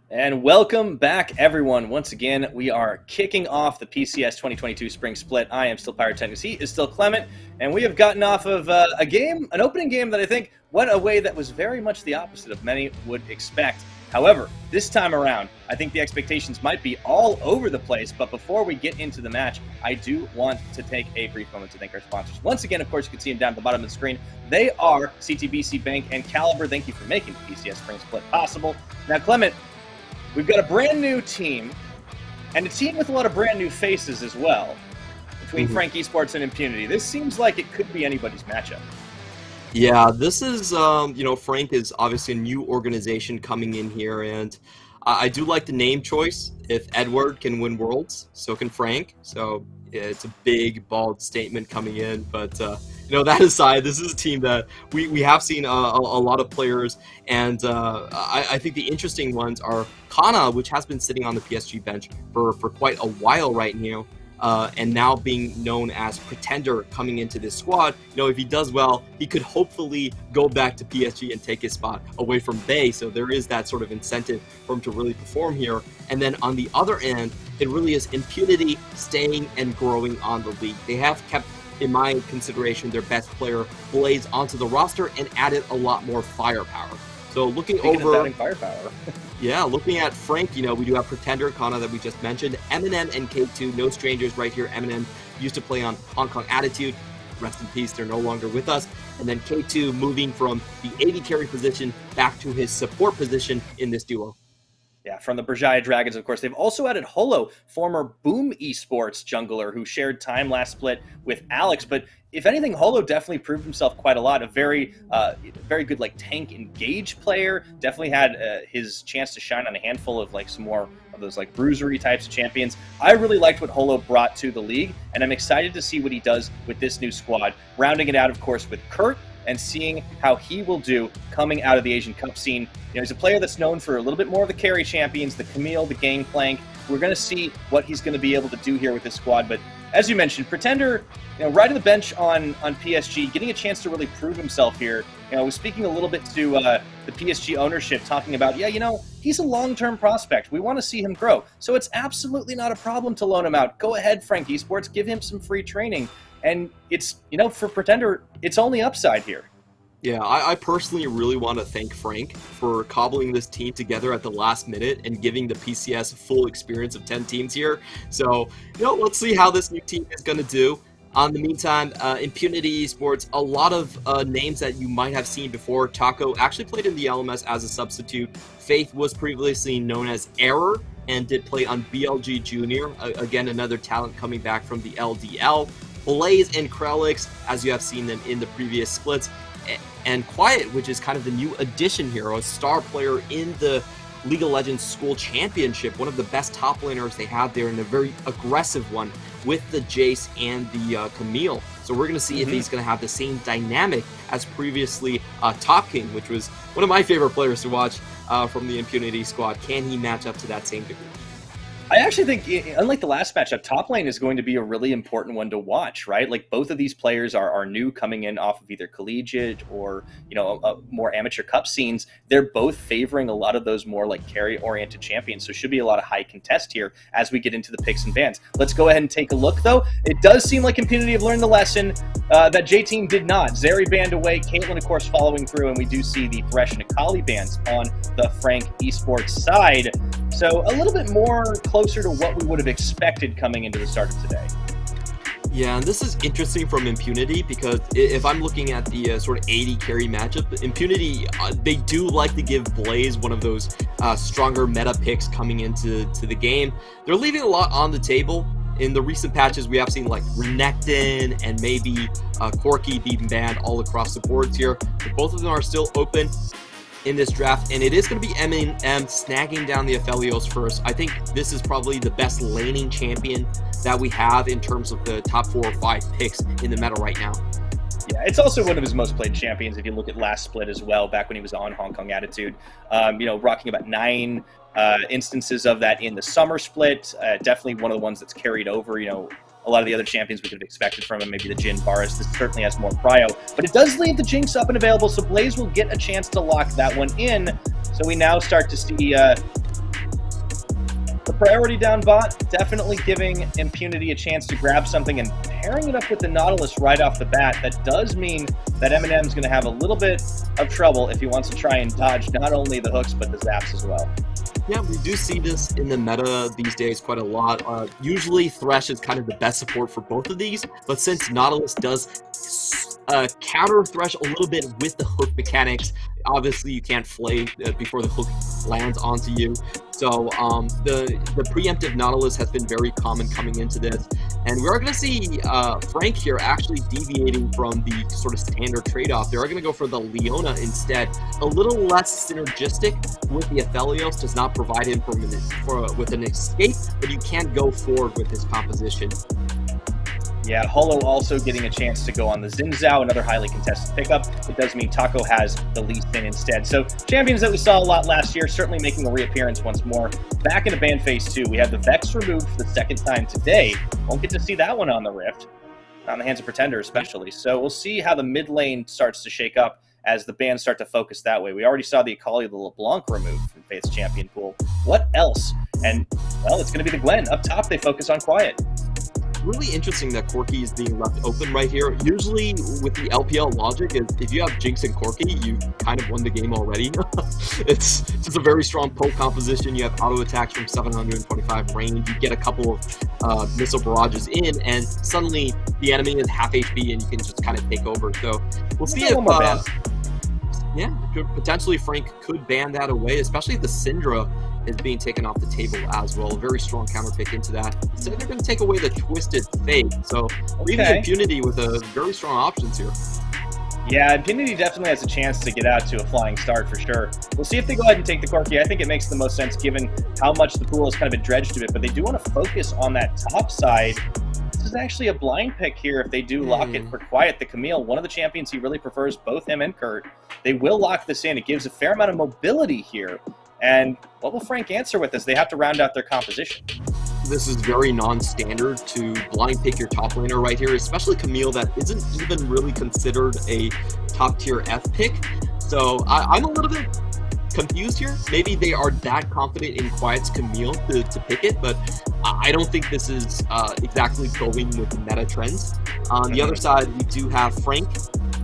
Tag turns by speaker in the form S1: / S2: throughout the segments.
S1: And welcome back, everyone. Once again, we are kicking off the PCS 2022 Spring Split. I am still Pyrotechnics. He is still Clement, and we have gotten off of an opening game that I think went a way that was very much the opposite of many would expect. However, this time around, I think the expectations might be all over the place. But before we get into the match, I do want to take a brief moment to thank our sponsors. Once again, of course, you can see them down at the bottom of the screen. They are CTBC Bank and Caliber. Thank you for making the PCS Spring Split possible. Now, Clement, we've got a brand new team, and a team with a lot of brand new faces as well, between Frank Esports and Impunity. This seems like it could be anybody's matchup.
S2: Yeah, this is, Frank is obviously a new organization coming in here, and I do like the name choice. If Edward can win Worlds, so can Frank. So yeah, it's a big, bold statement coming in, but that aside, this is a team that we have seen a lot of players, and I think the interesting ones are Kana, which has been sitting on the PSG bench for quite a while right now, and now being known as Pretender coming into this squad. If he does well, he could hopefully go back to PSG and take his spot away from Bay, so there is that sort of incentive for him to really perform here. And then on the other end, it really is Impunity staying and growing on the league. They have kept, in my consideration, their best player, Blaze, onto the roster and added a lot more firepower. So looking
S1: Firepower.
S2: Yeah, looking at Frank, we do have Pretender, Kana that we just mentioned, Eminem and K2, no strangers right here. Eminem used to play on Hong Kong Attitude. Rest in peace, they're no longer with us. And then K2 moving from the AD carry position back to his support position in this duo.
S1: Yeah, from the Berjaya Dragons, of course. They've also added Holo, former Boom Esports jungler who shared time last split with Alex. But if anything, Holo definitely proved himself quite a lot. A very good tank engage player. Definitely had his chance to shine on a handful of some more of those bruisery types of champions. I really liked what Holo brought to the league, and I'm excited to see what he does with this new squad. Rounding it out, of course, with Kurt, and seeing how he will do coming out of the Asian Cup scene. He's a player that's known for a little bit more of the carry champions, the Camille, the Gangplank. We're going to see what he's going to be able to do here with this squad. But as you mentioned, Pretender, riding the bench on PSG, getting a chance to really prove himself here. I was speaking a little bit to the PSG ownership, talking about, he's a long-term prospect. We want to see him grow. So it's absolutely not a problem to loan him out. Go ahead, Frank Esports, give him some free training. And it's, for Pretender, it's only upside here.
S2: Yeah, I personally really want to thank Frank for cobbling this team together at the last minute and giving the PCS full experience of 10 teams here. So, let's see how this new team is going to do. In the meantime, Impunity Esports, a lot of names that you might have seen before. Taco actually played in the LMS as a substitute. Faith was previously known as Error and did play on BLG Junior. Again, another talent coming back from the LDL. Blaze and Krelix, as you have seen them in the previous splits, and Quiet, which is kind of the new addition here, a star player in the League of Legends School Championship, one of the best top laners they have there, and a very aggressive one with the Jace and the Camille. So we're going to see if he's going to have the same dynamic as previously Top King, which was one of my favorite players to watch from the Impunity squad. Can he match up to that same degree?
S1: I actually think, unlike the last matchup, top lane is going to be a really important one to watch, right? Both of these players are new, coming in off of either collegiate or, more amateur cup scenes. They're both favoring a lot of those more carry-oriented champions, so should be a lot of high contest here as we get into the picks and bans. Let's go ahead and take a look, though. It does seem like Impunity have learned the lesson that J-Team did not. Zeri banned away, Caitlyn, of course, following through, and we do see the Thresh and Akali bans on the Frank Esports side. So a little bit more closer to what we would have expected coming into the start of today.
S2: Yeah, and this is interesting from Impunity because if I'm looking at the sort of AD carry matchup, Impunity, they do like to give Blaze one of those stronger meta picks coming into the game. They're leaving a lot on the table. In the recent patches, we have seen Renekton and maybe Corki being banned all across the boards here. But both of them are still open in this draft, and it is going to be Eminem snagging down the Aphelios first. I think this is probably the best laning champion that we have in terms of the top 4 or 5 picks in the meta right now.
S1: Yeah, it's also one of his most played champions if you look at last split as well, back when he was on Hong Kong Attitude. Rocking about 9 instances of that in the summer split. Definitely one of the ones that's carried over, a lot of the other champions we could have expected from him, maybe the Jhin Varus. This certainly has more prio, but it does leave the Jinx up and available, so Blaze will get a chance to lock that one in. So we now start to see the priority down bot, definitely giving Impunity a chance to grab something, and pairing it up with the Nautilus right off the bat. That does mean that Eminem's going to have a little bit of trouble if he wants to try and dodge not only the hooks, but the zaps as well.
S2: Yeah, we do see this in the meta these days quite a lot. Usually Thresh is kind of the best support for both of these, but since Nautilus does counter Thresh a little bit with the hook mechanics, obviously you can't flay before the hook lands onto you. So the preemptive Nautilus has been very common coming into this, and we are going to see Frank here actually deviating from the sort of standard trade-off. They are going to go for the Leona instead. A little less synergistic with the Aphelios, does not provide him with an escape, but you can go forward with his composition.
S1: Yeah, Holo also getting a chance to go on the Xin Zhao, another highly contested pickup. It does mean Taco has the Lee Sin instead. So champions that we saw a lot last year, certainly making a reappearance once more. Back into ban phase 2, we have the Vex removed for the second time today. Won't get to see that one on the Rift, not in the hands of Pretender especially. So we'll see how the mid lane starts to shake up as the bans start to focus that way. We already saw the Akali, the LeBlanc removed from Faith's champion pool. What else? And, well, it's going to be the Gwen. Up top, they focus on Quiet.
S2: Really interesting that Corki is being left open right here. Usually with the LPL logic is if you have Jinx and Corki, you kind of won the game already. It's just a very strong poke composition. You have auto attacks from 725 range. You get a couple of missile barrages in, and suddenly the enemy is half HP and you can just kind of take over. So we'll see if yeah, potentially Frank could ban that away, especially if the Syndra is being taken off the table as well. A very strong counter pick into that. So they're going to take away the Twisted Fate. So leaving Impunity with a very strong options here.
S1: Yeah, Impunity definitely has a chance to get out to a flying start for sure. We'll see if they go ahead and take the Corki. I think it makes the most sense given how much the pool has kind of been dredged a bit, but they do want to focus on that top side. This is actually a blind pick here if they do lock it for Quiet. The Camille, one of the champions he really prefers, both him and Kurt. They will lock this in. It gives a fair amount of mobility here. And what will Frank answer with this? They have to round out their composition.
S2: This is very non-standard to blind pick your top laner right here, especially Camille, that isn't even really considered a top-tier F pick. So I'm a little bit confused here. Maybe they are that confident in Quiet's Camille to pick it, but I don't think this is exactly going with the meta trends. On the other side, we do have Frank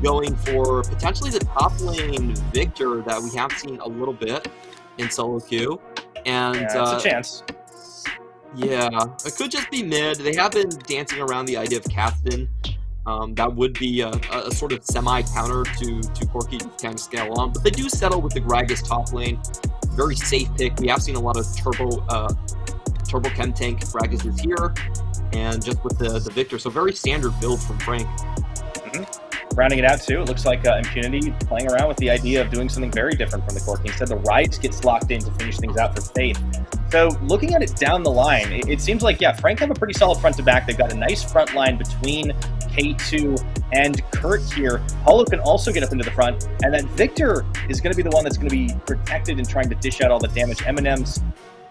S2: going for potentially the top lane Victor that we have seen a little bit in solo queue. And
S1: yeah, it's a chance.
S2: Yeah, it could just be mid. They have been dancing around the idea of Captain. That would be a sort of semi-counter to Corki to kind of scale on. But they do settle with the Gragas top lane. Very safe pick. We have seen a lot of Turbo Chem Tank. Gragas is here. And just with the Victor. So very standard build from Frank.
S1: Rounding it out too, it looks like Impunity playing around with the idea of doing something very different from the Corki. Instead, the Rise gets locked in to finish things out for Faith. So looking at it down the line, it seems like, yeah, Frank have a pretty solid front to back. They've got a nice front line between K2 and Kurt here. Holo can also get up into the front, and then Victor is going to be the one that's going to be protected and trying to dish out all the damage. Eminem's,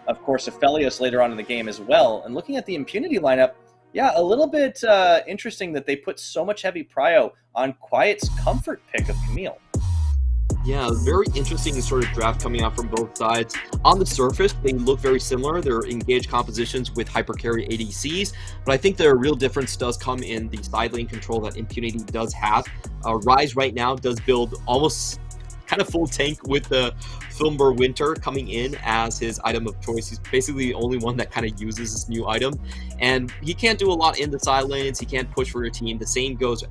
S1: of course, Aphelios later on in the game as well. And looking at the Impunity lineup, yeah, a little bit interesting that they put so much heavy prio on Quiet's comfort pick of Camille.
S2: Yeah, very interesting sort of draft coming out from both sides. On the surface, they look very similar. They're engaged compositions with hypercarry ADCs, but I think the real difference does come in the side lane control that Impunity does have. Rise right now does build almost kind of full tank with the Filmbur Winter coming in as his item of choice. He's basically the only one that kind of uses this new item, and he can't do a lot in the side lanes. He can't push for your team. The same goes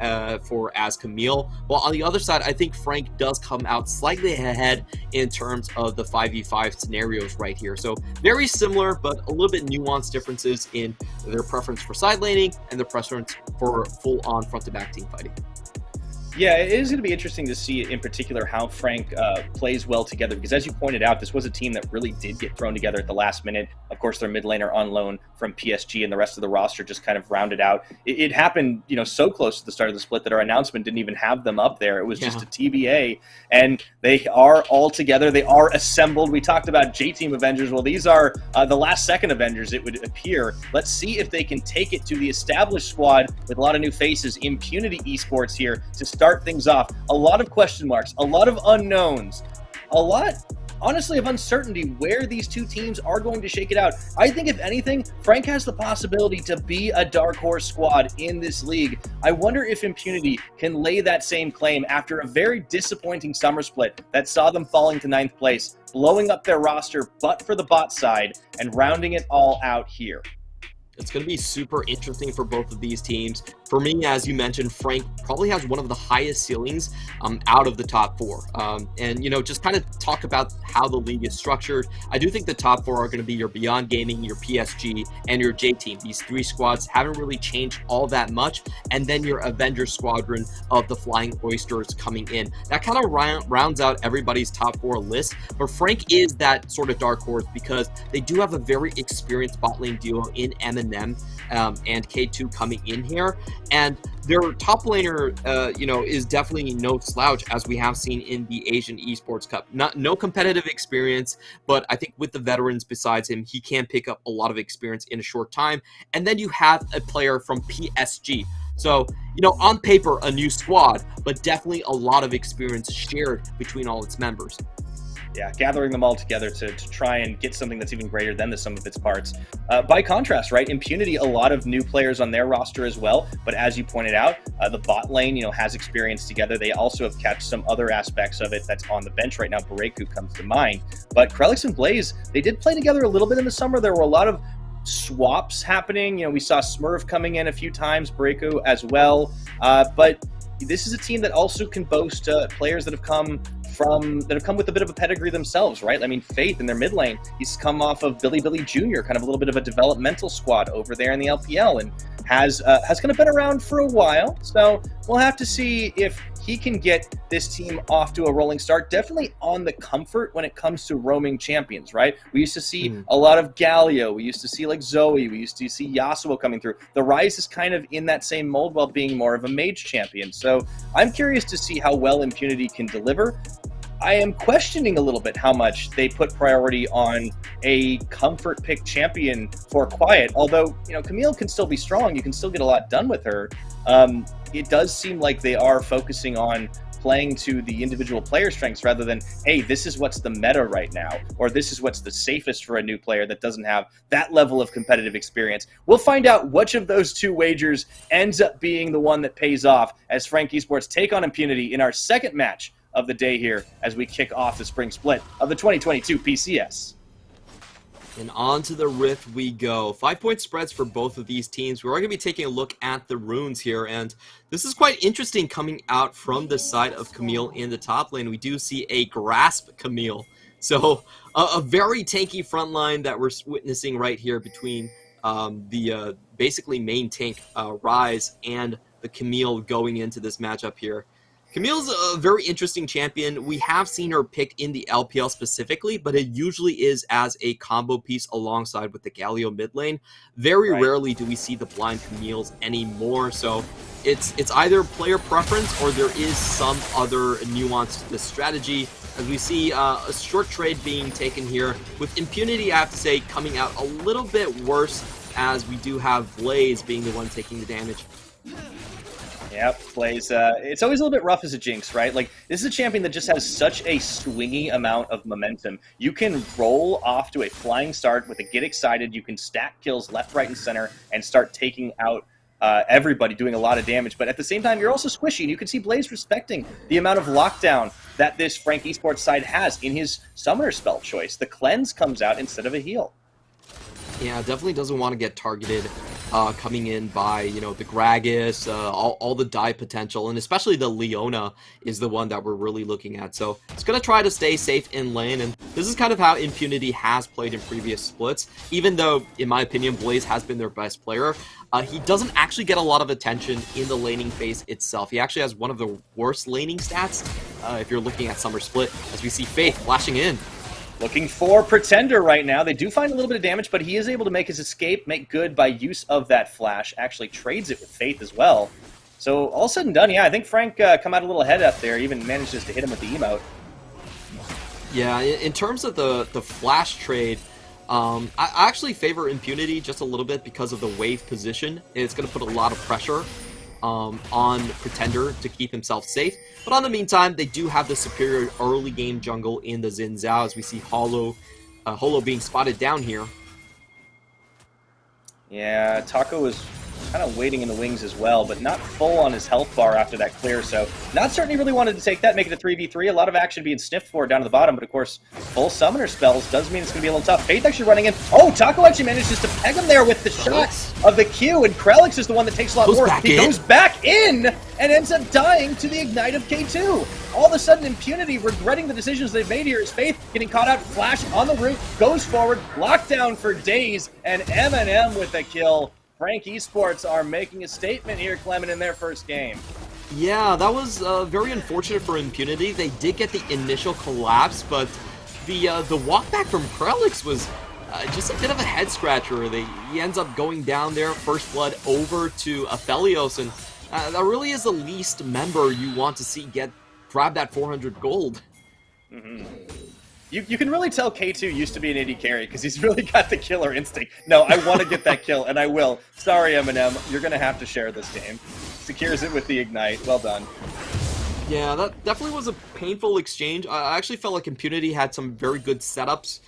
S2: for as Camille. While on the other side, I think Frank does come out slightly ahead in terms of the 5v5 scenarios right here. So very similar, but a little bit nuanced differences in their preference for side laning and their preference for full-on front-to-back team fighting.
S1: Yeah, it is going to be interesting to see in particular how Frank plays well together, because as you pointed out, this was a team that really did get thrown together at the last minute. Of course, their mid laner on loan from PSG and the rest of the roster just kind of rounded out. It happened, so close to the start of the split that our announcement didn't even have them up there. It was just a TBA, and they are all together. They are assembled. We talked about J-Team Avengers. Well, these are the last second Avengers, it would appear. Let's see if they can take it to the established squad with a lot of new faces, Impunity Esports here to start things off. A lot of question marks, a lot of unknowns, a lot honestly of uncertainty where these two teams are going to shake it out. I think if anything, Frank has the possibility to be a dark horse squad in this league. I wonder if Impunity can lay that same claim after a very disappointing summer split that saw them falling to 9th place, blowing up their roster but for the bot side, and rounding it all out here.
S2: It's going to be super interesting for both of these teams. For me, as you mentioned, Frank probably has one of the highest ceilings out of the top four. And, you know, just kind of talk about how the league is structured. I do think the top four are going to be your Beyond Gaming, your PSG, and your J Team. These three squads haven't really changed all that much. And then your Avengers squadron of the Flying Oysters coming in. That kind of rounds out everybody's top four list. But Frank is that sort of dark horse because they do have a very experienced bot lane duo in M&M and K2 coming in here. And their top laner, you know, is definitely no slouch, as we have seen in the Asian Esports Cup. No competitive experience, but I think with the veterans besides him, he can pick up a lot of experience in a short time. And then you have a player from PSG. So, you know, on paper, a new squad, but definitely a lot of experience shared between all its members.
S1: Yeah, gathering them all together to try and get something that's even greater than the sum of its parts. By contrast, right, Impunity, a lot of new players on their roster as well. But as you pointed out, the bot lane, you know, has experience together. They also have kept some other aspects of it that's on the bench right now. Bareku comes to mind. But Krelix and Blaze, they did play together a little bit in the summer. There were a lot of swaps happening. You know, we saw Smurf coming in a few times, Bareku as well. But this is a team that also can boast players that have come with a bit of a pedigree themselves, right? I mean, Faith in their mid lane, he's come off of Billy Jr., kind of a little bit of a developmental squad over there in the LPL, and has kind of been around for a while. So we'll have to see if he can get this team off to a rolling start. Definitely on the comfort when it comes to roaming champions, right? We used to see a lot of Galio. We used to see like Zoe. We used to see Yasuo coming through. The Rise is kind of in that same mold while being more of a mage champion. So I'm curious to see how well Impunity can deliver. I am questioning a little bit how much they put priority on a comfort pick champion for Quiet. Although, you know, Camille can still be strong. You can still get a lot done with her. It does seem like they are focusing on playing to the individual player strengths rather than, hey, this is what's the meta right now, or this is what's the safest for a new player that doesn't have that level of competitive experience. We'll find out which of those two wagers ends up being the one that pays off as Frank Esports take on Impunity in our second match of the day here as we kick off the spring split of the 2022 PCS.
S2: And on to the Rift we go. 5-point spreads for both of these teams. We're going to be taking a look at the runes here, and this is quite interesting coming out from the side of Camille in the top lane. We do see a Grasp Camille. So a very tanky front line that we're witnessing right here between the basically main tank Rise and the Camille going into this matchup here. Camille's a very interesting champion. We have seen her picked in the LPL specifically, but it usually is as a combo piece alongside with the Galio mid lane. Very rarely do we see the blind Camille's anymore, so it's either player preference or there is some other nuance to the strategy. As we see a short trade being taken here, with Impunity, I have to say, coming out a little bit worse, as we do have Blaze being the one taking the damage.
S1: Yep, Blaze. It's always a little bit rough as a Jinx, right? Like, this is a champion that just has such a swingy amount of momentum. You can roll off to a flying start with a get excited. You can stack kills left, right, and center and start taking out everybody, doing a lot of damage. But at the same time, you're also squishy, and you can see Blaze respecting the amount of lockdown that this Frank Esports side has in his summoner spell choice. The cleanse comes out instead of a heal.
S2: Yeah, definitely doesn't want to get targeted coming in by, you know, the Gragas, all the die potential, and especially the Leona is the one that we're really looking at. So it's going to try to stay safe in lane, and this is kind of how Impunity has played in previous splits. Even though, in my opinion, Blaze has been their best player, he doesn't actually get a lot of attention in the laning phase itself. He actually has one of the worst laning stats if you're looking at Summer Split, as we see Faith flashing in.
S1: Looking for Pretender right now. They do find a little bit of damage, but he is able to make his escape, make good by use of that flash. Actually trades it with Faith as well. So all said and done, yeah, I think Frank come out a little ahead up there, even manages to hit him with the emote.
S2: Yeah, in terms of the flash trade, I actually favor Impunity just a little bit because of the wave position. It's going to put a lot of pressure on Pretender to keep himself safe. But on the meantime, they do have the superior early game jungle in the Xin Zhao, as we see Holo being spotted down here.
S1: Yeah, Taco was kind of waiting in the wings as well, but not full on his health bar after that clear, so not certain he really wanted to take that, make it a 3v3. A lot of action being sniffed for down to the bottom, but of course, full summoner spells does mean it's going to be a little tough. Faith actually running in. Oh, Taco actually manages to peg him there with the shot of the Q, and Krelix is the one that takes a lot more. He goes back in and ends up dying to the Ignite of K2. All of a sudden, Impunity, regretting the decisions they've made here, is Faith getting caught out, flash on the root, goes forward, lockdown for days, and M&M with the kill. Frank Esports are making a statement here, Clement, in their first game.
S2: Yeah, that was very unfortunate for Impunity. They did get the initial collapse, but the walk back from Krelix was just a bit of a head scratcher. He ends up going down there, first blood over to Aphelios, and that really is the least member you want to see grab that 400 gold.
S1: Mm-hmm. You can really tell K2 used to be an AD carry because he's really got the killer instinct. No, I want to get that kill, and I will. Sorry, M&M, you're going to have to share this game. Secures it with the Ignite. Well done.
S2: Yeah, that definitely was a painful exchange. I actually felt like Impunity had some very good setups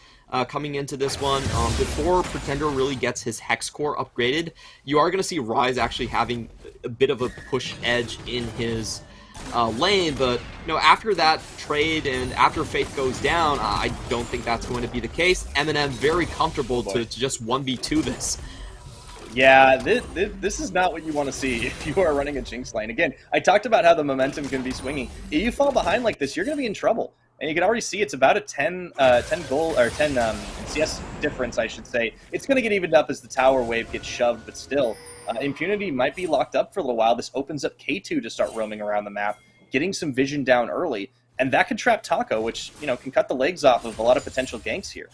S2: coming into this one. Before Pretender really gets his Hex Core upgraded, you are going to see Ryze actually having a bit of a push edge in his lane, but after that trade and after Faith goes down, I don't think that's going to be the case. M&M very comfortable to just 1v2 this.
S1: Yeah, this is not what you want to see if you are running a Jinx lane. Again, I talked about how the momentum can be swinging. If you fall behind like this, you're going to be in trouble. And you can already see it's about a 10 goal or 10 CS difference, I should say. It's going to get evened up as the tower wave gets shoved, but still, Impunity might be locked up for a little while. This opens up K2 to start roaming around the map, getting some vision down early, and that could trap Taco, which can cut the legs off of a lot of potential ganks here.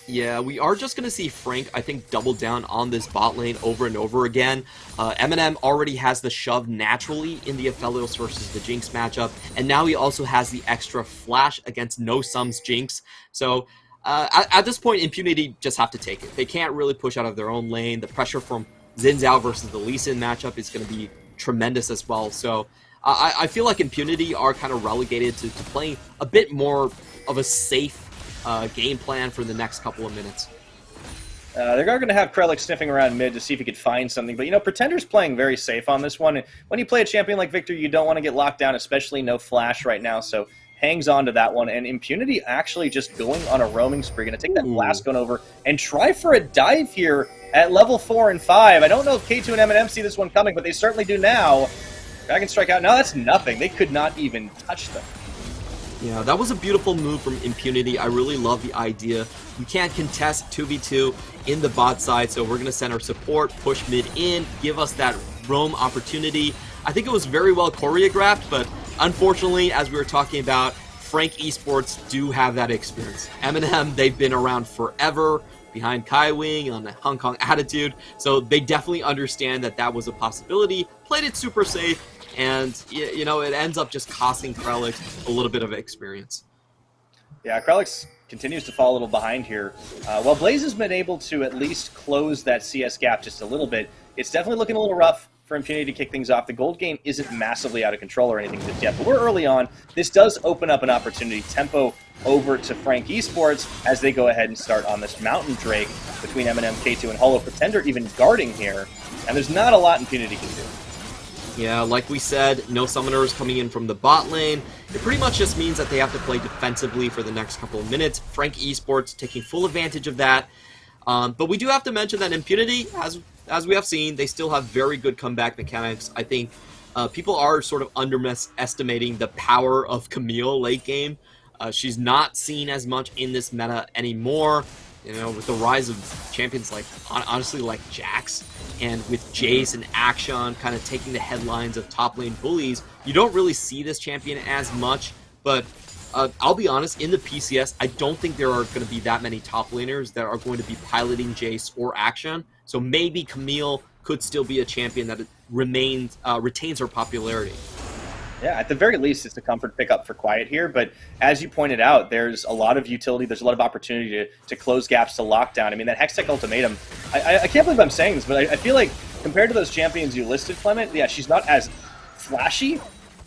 S2: Yeah, we are just going to see Frank, I think, double down on this bot lane over and over again. M&M already has the shove naturally in the Aphelios versus the Jinx matchup, and now he also has the extra flash against No Sums Jinx. So at this point, Impunity just have to take it. They can't really push out of their own lane. The pressure from Xin Zhao versus the Lee Sin matchup is going to be tremendous as well. So I feel like Impunity are kind of relegated to playing a bit more of a safe game plan for the next couple of minutes.
S1: They're going to have Krelix sniffing around mid to see if he could find something. But, Pretender's playing very safe on this one. When you play a champion like Victor, you don't want to get locked down, especially no flash right now. So hangs on to that one. And Impunity actually just going on a roaming spree. Going to take that blast gun over and try for a dive here at level 4 and 5. I don't know if K2 and M&M see this one coming, but they certainly do now. Dragon Strike out. No, that's nothing. They could not even touch them.
S2: Yeah, that was a beautiful move from Impunity. I really love the idea. We can't contest 2v2 in the bot side, so we're going to send our support, push mid in, give us that roam opportunity. I think it was very well choreographed, but unfortunately, as we were talking about, Frank Esports do have that experience. M&M, they've been around forever behind Kai Wing on the Hong Kong attitude, so they definitely understand that that was a possibility, played it super safe, and, it ends up just costing Krelix a little bit of experience.
S1: Yeah, Krelix continues to fall a little behind here. While Blaze has been able to at least close that CS gap just a little bit, it's definitely looking a little rough for Impunity to kick things off. The gold game isn't massively out of control or anything just yet, but we're early on. This does open up an opportunity. Tempo over to Frank Esports as they go ahead and start on this Mountain Drake between M&M, K2, and Holo. Pretender even guarding here, and there's not a lot Impunity can do.
S2: Yeah, like we said, no summoners coming in from the bot lane. It pretty much just means that they have to play defensively for the next couple of minutes. Frank Esports taking full advantage of that. But we do have to mention that Impunity, as we have seen, they still have very good comeback mechanics. I think people are sort of underestimating the power of Camille late game. She's not seen as much in this meta anymore. With the rise of champions honestly like Jax, and with Jace and Action kind of taking the headlines of top lane bullies, you don't really see this champion as much. But I'll be honest, in the PCS, I don't think there are going to be that many top laners that are going to be piloting Jace or Action. So maybe Camille could still be a champion that retains her popularity.
S1: Yeah, at the very least, it's a comfort pickup for Quiet here. But as you pointed out, there's a lot of utility. There's a lot of opportunity to close gaps to lockdown. I mean, that Hextech Ultimatum, I can't believe I'm saying this, but I feel like compared to those champions you listed, Clement, yeah, she's not as flashy.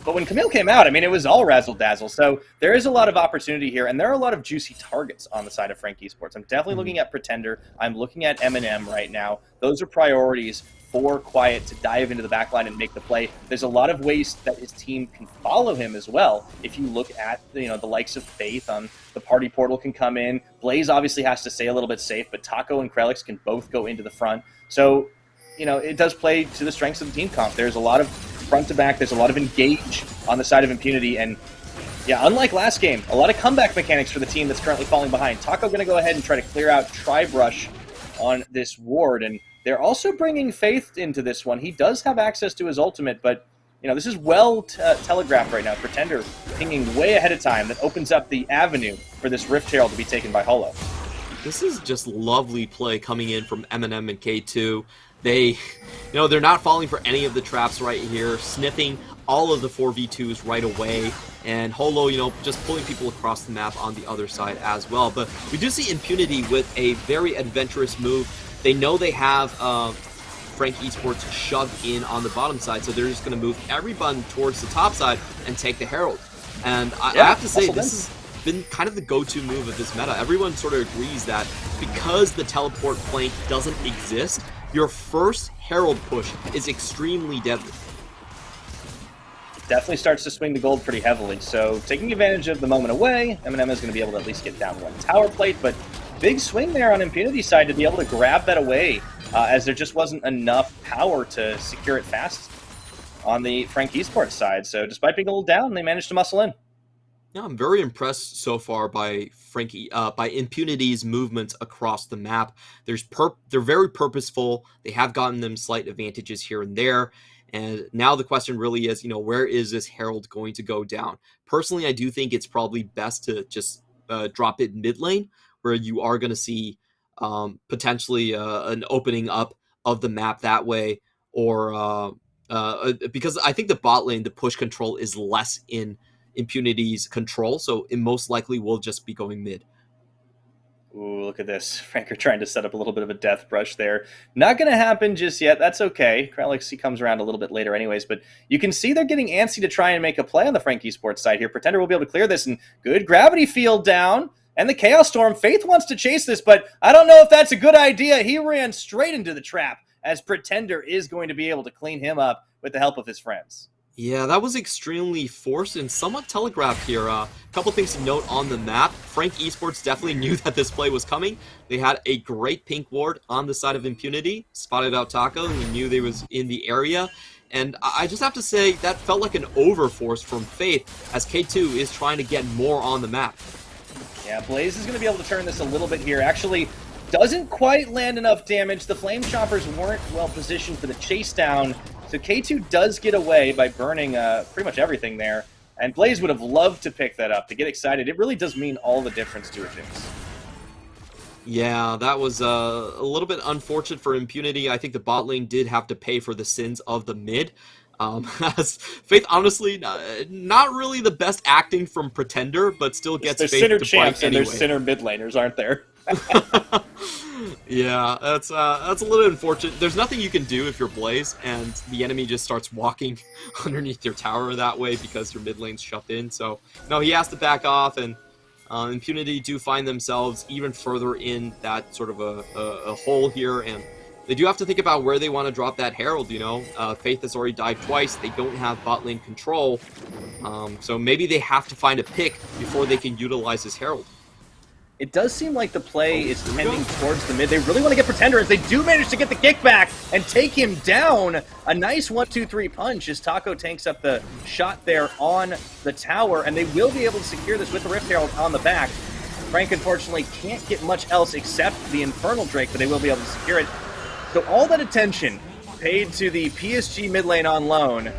S1: But when Camille came out, I mean, it was all razzle-dazzle. So there is a lot of opportunity here, and there are a lot of juicy targets on the side of Frank Esports. I'm definitely looking at Pretender. I'm looking at Eminem right now. Those are priorities for Quiet to dive into the backline and make the play. There's a lot of ways that his team can follow him as well. If you look at the likes of Faith on the party portal can come in. Blaze obviously has to stay a little bit safe, but Taco and Krelix can both go into the front. So, it does play to the strengths of the team comp. There's a lot of front to back. There's a lot of engage on the side of Impunity, and yeah, unlike last game, a lot of comeback mechanics for the team that's currently falling behind. Taco going to go ahead and try to clear out Tri-Brush on this ward, and they're also bringing Faith into this one. He does have access to his ultimate, but this is well telegraphed right now. Pretender pinging way ahead of time. That opens up the avenue for this Rift Herald to be taken by Holo.
S2: This is just lovely play coming in from Eminem and K2. They're not falling for any of the traps right here, sniffing all of the 4v2s right away, and Holo, just pulling people across the map on the other side as well. But we do see Impunity with a very adventurous move. They know they have Frank Esports shoved in on the bottom side, so they're just going to move everyone towards the top side and take the Herald. And I have to say, this has been kind of the go-to move of this meta. Everyone sort of agrees that because the teleport flank doesn't exist, your first Herald push is extremely deadly.
S1: Definitely starts to swing the gold pretty heavily. So taking advantage of the moment away, Eminem is going to be able to at least get down one tower plate, but big swing there on Impunity's side to be able to grab that away, as there just wasn't enough power to secure it fast on the Frank Esports side. So despite being a little down, they managed to muscle in.
S2: Yeah, I'm very impressed so far by by Impunity's movements across the map. They're very purposeful. They have gotten them slight advantages here and there. And now the question really is, where is this Herald going to go down? Personally, I do think it's probably best to just drop it mid lane, where you are going to see potentially an opening up of the map that way, or because I think the bot lane, the push control is less in Impunity's control, so it most likely will just be going mid.
S1: Ooh, look at this. Franker trying to set up a little bit of a death brush there. Not going to happen just yet. That's okay. Krelix, he comes around a little bit later anyways, but you can see they're getting antsy to try and make a play on the Frank Esports side here. Pretender will be able to clear this, and good gravity field down. And the Chaos Storm. Faith wants to chase this, but I don't know if that's a good idea. He ran straight into the trap, as Pretender is going to be able to clean him up with the help of his friends.
S2: Yeah, that was extremely forced and somewhat telegraphed here. A couple things to note on the map. Frank Esports definitely knew that this play was coming. They had a great pink ward on the side of Impunity, spotted out Taco, he knew they was in the area. And I just have to say, that felt like an overforce from Faith, as K2 is trying to get more on the map.
S1: Yeah, Blaze is going to be able to turn this a little bit here. Actually, doesn't quite land enough damage. The Flame Choppers weren't well positioned for the chase down. So K2 does get away by burning pretty much everything there. And Blaze would have loved to pick that up, to get excited. It really does mean all the difference to a Jinx.
S2: Yeah, that was a little bit unfortunate for Impunity. I think the bot lane did have to pay for the sins of the mid. As Faith, honestly, not really the best acting from Pretender, but still gets Faith to
S1: Sinner
S2: bite
S1: champs
S2: anyway.
S1: And there's Sinner mid laners, aren't there?
S2: Yeah, that's a little unfortunate. There's nothing you can do if you're Blaze and the enemy just starts walking underneath your tower that way because your mid lane's shut in. So no, he has to back off, and Impunity do find themselves even further in that sort of a hole here, and they do have to think about where they want to drop that Herald. Faith has already died twice. They don't have bot lane control, so maybe they have to find a pick before they can utilize this Herald.
S1: It does seem like the play is tending towards the mid. They really want to get Pretender, as they do manage to get the kickback and take him down. A nice 1-2-3 punch as Taco tanks up the shot there on the tower, and they will be able to secure this with the Rift Herald on the back. Frank, unfortunately, can't get much else except the Infernal Drake, but they will be able to secure it. So all that attention paid to the PSG mid lane on loan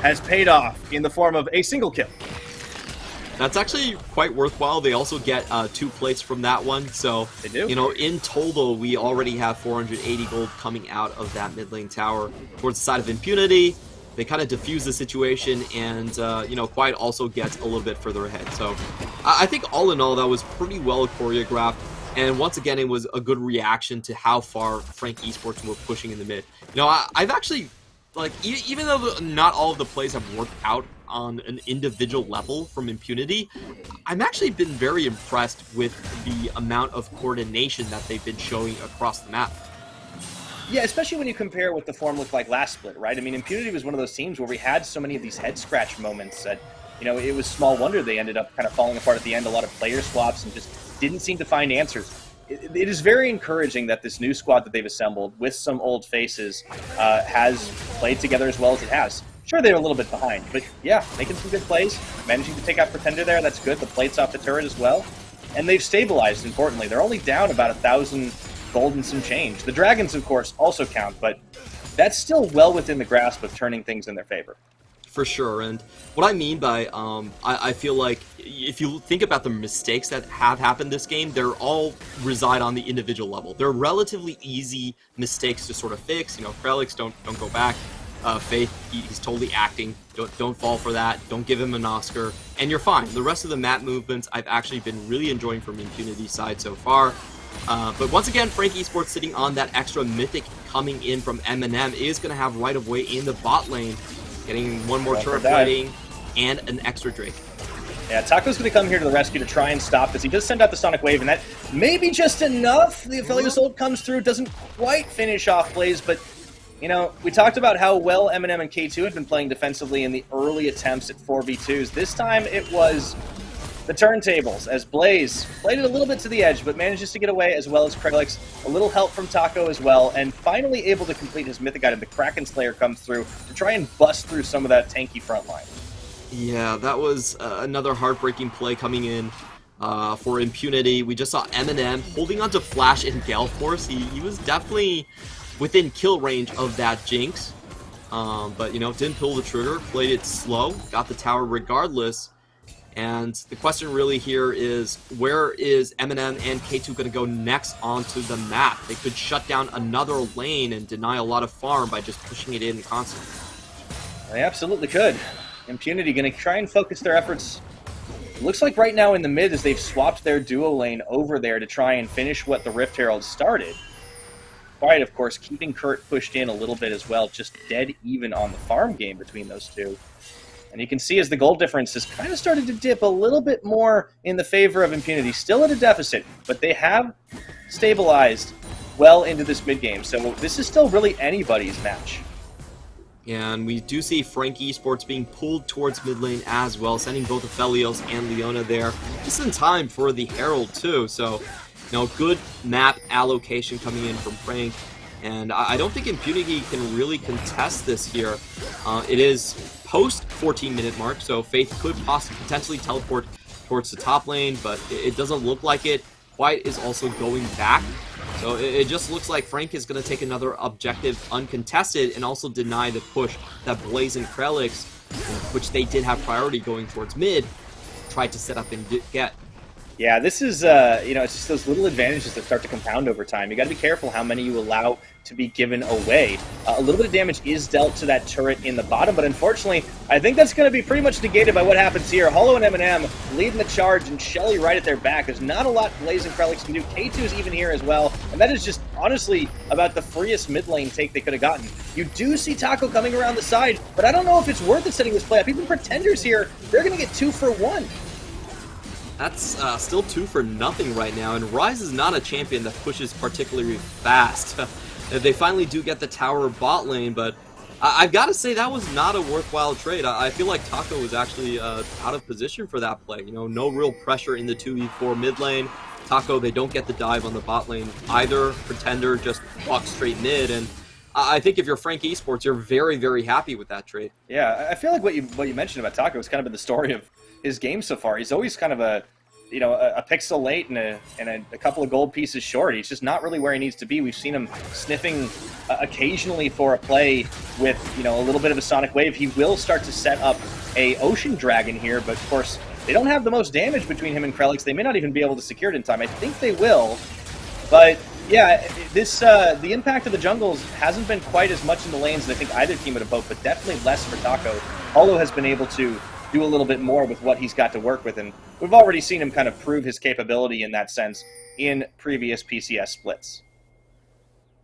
S1: has paid off in the form of a single kill.
S2: That's actually quite worthwhile. They also get 2 plates from that one. So,
S1: they do.
S2: In total, we already have 480 gold coming out of that mid lane tower towards the side of Impunity. They kind of diffuse the situation, and, Quiet also gets a little bit further ahead. So, I think all in all, that was pretty well choreographed. And once again, it was a good reaction to how far Frank Esports were pushing in the mid. You know, I've actually, like, even though not all of the plays have worked out on an individual level from Impunity, I've actually been very impressed with the amount of coordination that they've been showing across the map.
S1: Yeah, especially when you compare what the form looked like last split, right? I mean, Impunity was one of those teams where we had so many of these head scratch moments that, you know, it was small wonder they ended up kind of falling apart at the end. A lot of player swaps and just didn't seem to find answers. It is very encouraging that this new squad that they've assembled with some old faces has played together as well as it has. Sure, they're a little bit behind, but yeah, making some good plays, managing to take out Pretender there, that's good. The plates off the turret as well. And they've stabilized, importantly. They're only down about 1,000 gold and some change. The Dragons, of course, also count, but that's still well within the grasp of turning things in their favor.
S2: For sure, and what I mean by, I feel like if you think about the mistakes that have happened this game, they're all reside on the individual level. They're relatively easy mistakes to sort of fix. You know, Krelix, don't go back. Faith, he's totally acting. Don't fall for that. Don't give him an Oscar, and you're fine. The rest of the map movements, I've actually been really enjoying from Impunity side so far. But once again, Frank Esports sitting on that extra mythic coming in from M&M is going to have right of way in the bot lane. Getting one more turret fighting and an extra Drake.
S1: Yeah, Taco's going to come here to the rescue to try and stop this. He does send out the Sonic Wave, and that may be just enough. The Aphelios ult comes through, doesn't quite finish off Blaze, but, you know, we talked about how well M&M and K2 had been playing defensively in the early attempts at 4v2s. This time it was the turntables, as Blaze played it a little bit to the edge, but manages to get away, as well as Krelix. A little help from Taco as well, and finally able to complete his mythic item. The Kraken Slayer comes through to try and bust through some of that tanky front line.
S2: Yeah, that was another heartbreaking play coming in for Impunity. We just saw M&M holding onto Flash and Gale Force. He was definitely within kill range of that Jinx, but, you know, didn't pull the trigger, played it slow, got the tower regardless. And the question really here is, where is M&M and K2 going to go next onto the map? They could shut down another lane and deny a lot of farm by just pushing it in constantly.
S1: They absolutely could. Impunity going to try and focus their efforts. It looks like right now in the mid, as they've swapped their duo lane over there to try and finish what the Rift Herald started. Quiet, of course, keeping Kurt pushed in a little bit as well, just dead even on the farm game between those two. And you can see as the goal difference has kind of started to dip a little bit more in the favor of Impunity. Still at a deficit, but they have stabilized well into this mid-game. So this is still really anybody's match.
S2: And we do see Frank Esports being pulled towards mid lane as well, sending both Aphelios and Leona there. Just in time for the Herald too. So, you know, good map allocation coming in from Frank. And I don't think Impunity can really contest this here. It is post 14-minute mark, so Faith could potentially teleport towards the top lane, but it doesn't look like it. Quiet is also going back. So it just looks like Frank is going to take another objective uncontested and also deny the push that Blaze and Krelix, which they did have priority going towards mid, tried to set up and get.
S1: Yeah, this is, you know, it's just those little advantages that start to compound over time. You got to be careful how many you allow to be given away. A little bit of damage is dealt to that turret in the bottom, but unfortunately, I think that's going to be pretty much negated by what happens here. Hollow and M&M leading the charge, and Shelly right at their back. There's not a lot Blaze and Krelix can do. K2 is even here as well, and that is just, honestly, about the freest mid lane take they could have gotten. You do see Taco coming around the side, but I don't know if it's worth it setting this play up. Even Pretenders here, they're going to get 2 for 1.
S2: That's still 2 for nothing right now, and Ryze is not a champion that pushes particularly fast. They finally do get the tower bot lane, but I've got to say that was not a worthwhile trade. I feel like Taco was actually out of position for that play. You know, no real pressure in the 2v4 mid lane. Taco, they don't get the dive on the bot lane either. Pretender just walks straight mid, and I think if you're Frank Esports, you're very, very happy with that trade.
S1: Yeah, I feel like what you mentioned about Taco has kind of been the story of his game so far. He's always kind of a pixel late and a couple of gold pieces short. He's just not really where he needs to be. We've seen him sniffing occasionally for a play with, you know, a little bit of a Sonic Wave. He will start to set up a Ocean Dragon here, but of course they don't have the most damage between him and Krelix. They may not even be able to secure it in time. I think they will, but yeah, this the impact of the jungles hasn't been quite as much in the lanes as I think either team would have hoped, but definitely less for Taco. Hollow has been able to do a little bit more with what he's got to work with. And we've already seen him kind of prove his capability in that sense in previous PCS splits.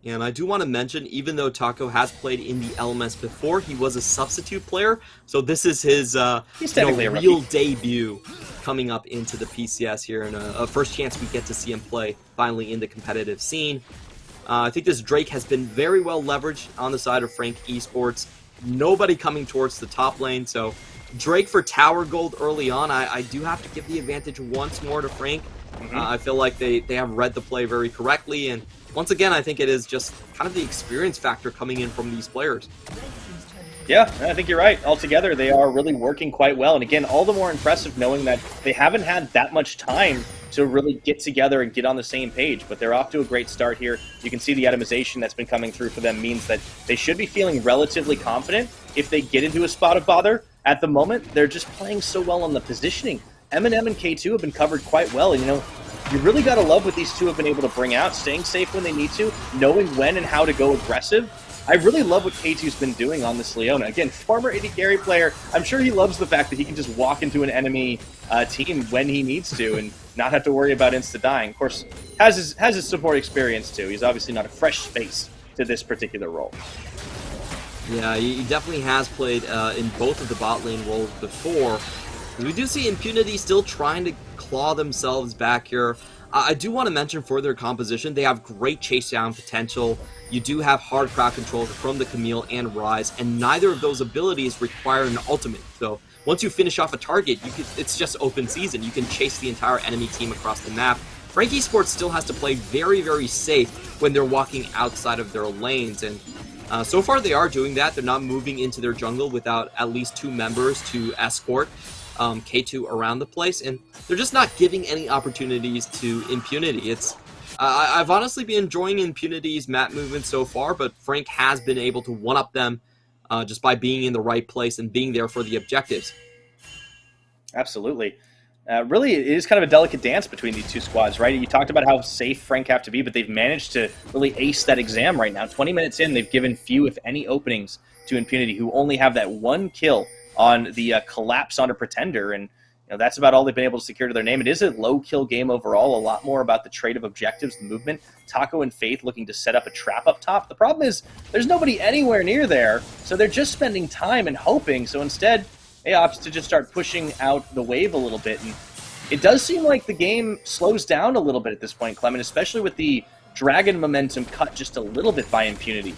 S2: And I do want to mention, even though Taco has played in the LMS before, he was a substitute player. So this is his
S1: he's technically a
S2: real debut coming up into the PCS here, and a first chance we get to see him play finally in the competitive scene. I think this Drake has been very well leveraged on the side of Frank Esports. Nobody coming towards the top lane, so Drake for tower gold early on. I do have to give the advantage once more to Frank. I feel like they have read the play very correctly, and once again, I think it is just kind of the experience factor coming in from these players.
S1: Yeah, I think you're right. Altogether, they are really working quite well. And again, all the more impressive knowing that they haven't had that much time to really get together and get on the same page. But they're off to a great start here. You can see the atomization that's been coming through for them means that they should be feeling relatively confident if they get into a spot of bother. At the moment, they're just playing so well on the positioning. Eminem and K2 have been covered quite well. And, you really got to love what these two have been able to bring out, staying safe when they need to, knowing when and how to go aggressive. I really love what K2's been doing on this Leona. Again, former AD carry player, I'm sure he loves the fact that he can just walk into an enemy team when he needs to and not have to worry about insta-dying. Of course, has his support experience too. He's obviously not a fresh face to this particular role.
S2: Yeah, he definitely has played in both of the bot lane roles before. We do see Impunity still trying to claw themselves back here. I do want to mention for their composition, they have great chase down potential. You do have hard crowd control from the Camille and Rise, and neither of those abilities require an ultimate. So once you finish off a target, it's just open season. You can chase the entire enemy team across the map. Frank Esports still has to play very, very safe when they're walking outside of their lanes, and so far they are doing that. They're not moving into their jungle without at least 2 members to escort K2 around the place, and they're just not giving any opportunities to Impunity. I've honestly been enjoying Impunity's map movement so far, but Frank has been able to one-up them just by being in the right place and being there for the objectives.
S1: Absolutely. Really, it is kind of a delicate dance between these two squads, right? You talked about how safe Frank have to be, but they've managed to really ace that exam right now. 20 minutes in, they've given few, if any, openings to Impunity, who only have that 1 kill on the collapse on a Pretender, and that's about all they've been able to secure to their name. It is a low-kill game overall, a lot more about the trade of objectives, the movement. Taco and Faith looking to set up a trap up top. The problem is there's nobody anywhere near there, so they're just spending time and hoping. So instead, they opt to just start pushing out the wave a little bit, and it does seem like the game slows down a little bit at this point, Clement, especially with the Dragon momentum cut just a little bit by Impunity.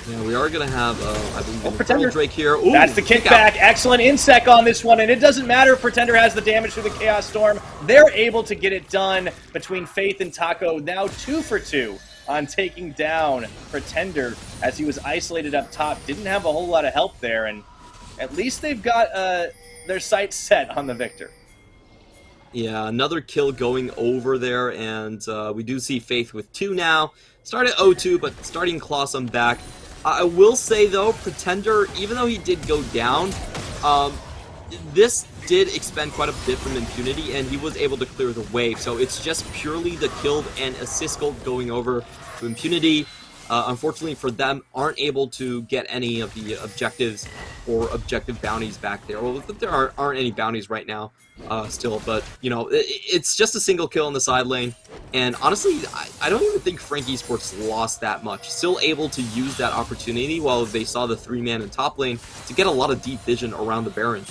S2: Yeah, we are going to have, I believe,
S1: Pretender
S2: Drake here. Ooh,
S1: that's the kickback. Excellent insec on this one, and it doesn't matter if Pretender has the damage through the Chaos Storm. They're able to get it done between Faith and Taco, now 2 for 2 on taking down Pretender as he was isolated up top. Didn't have a whole lot of help there, and at least they've got their sights set on the victor.
S2: Yeah, another kill going over there, and we do see Faith with 2 now. Start at 0-2, but starting to claw some back. I will say, though, Pretender, even though he did go down, this did expend quite a bit from Impunity, and he was able to clear the wave. So it's just purely the killed and assist gold going over to Impunity. Unfortunately for them, aren't able to get any of the objectives or objective bounties back there. Well, there aren't any bounties right now still, but, it's just a single kill in the side lane. And honestly, I don't even think Frank Esports lost that much. Still able to use that opportunity while they saw the 3-man in top lane to get a lot of deep vision around the Baron.